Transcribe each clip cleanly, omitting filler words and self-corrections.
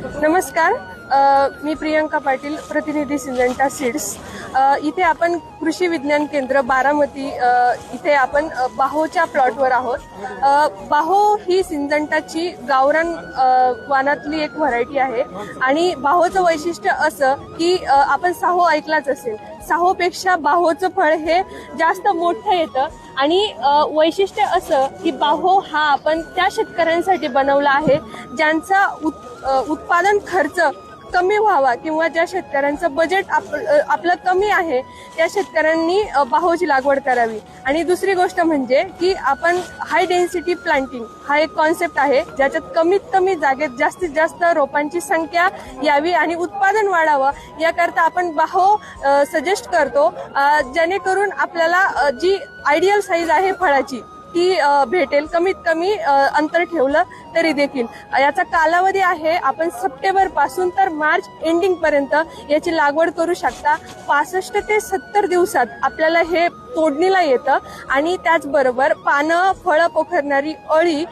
नमस्कार, मी प्रियंका पाटील, प्रतिनिधी सिंजंटा सीड्स। इथे आपण कृषी विज्ञान केंद्र बारामती इथे आपण बाहोच्या प्लॉटवर आहोत। बाहो ही सिंजंटाची गावरान वानातली एक व्हरायटी आहे आणि बाहोचं वैशिष्ट्य असं की आपण साहो ऐकलाच असेल, साहोपेक्षा बाहोचं फळ हे जास्त मोठं येतं आणि वैशिष्ट्य असं की बाहो हा आपण त्या शेतकऱ्यांसाठी बनवला आहे ज्यांचा उत्पादन खर्च कमी व्हावा किंवा ज्या शेतकऱ्यांचं बजेट आपलं कमी आहे त्या शेतकऱ्यांनी बाहोची लागवड करावी। आणि दुसरी गोष्ट म्हणजे की आपण हाय डेन्सिटी प्लांटिंग हा एक कॉन्सेप्ट आहे ज्याच्यात कमीत कमी जागेत जास्तीत जास्त रोपांची संख्या यावी आणि उत्पादन वाढावं याकरता आपण बाहो सजेस्ट करतो, जेणेकरून आपल्याला जी आयडियल साईज आहे फळाची ती भेटेल, कमीत कमी अंतर ठेवलं तरी देखील। याचा कालावधी आहे आपण सप्टेंबर पासून तर मार्च एंडिंग पर्यंत याची लागवड करू शकता। 65 ते 70 दिवसात आपल्याला हे तोडणीला येतं आणि त्याचबरोबर पानं फळं पोखरणारी अळी,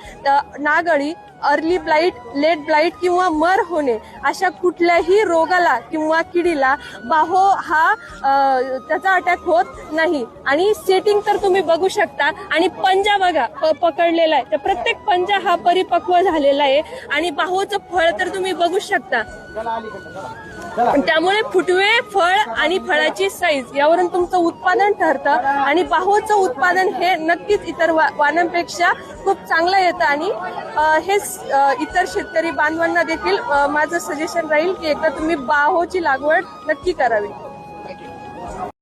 नागअळी, अर्ली ब्लाइट, लेट ब्लाइट किंवा मर होणे अशा कुठल्याही रोगाला किंवा किडीला बाहो हा त्याचा अटॅक होत नाही। आणि सेटिंग तर तुम्ही बघू शकता आणि पंजा बघा पकडलेला आहे, तर प्रत्येक पंजा हा परिपक्व झालेला आहे आणि बाहोचं फळ तर तुम्ही बघू शकता। त्यामुळे फुटवे, फळ आणि फळाची साईज यावरून तुमचं उत्पादन ठरतं आणि बाहोचं उत्पादन हे नक्कीच इतर वाणांपेक्षा खूप चांगलं येतं आणि हे इतर शेतकरी बांधवांना देखील माझं सजेशन राहील की एकदा तुम्ही बाहोची लागवड नक्की करावी।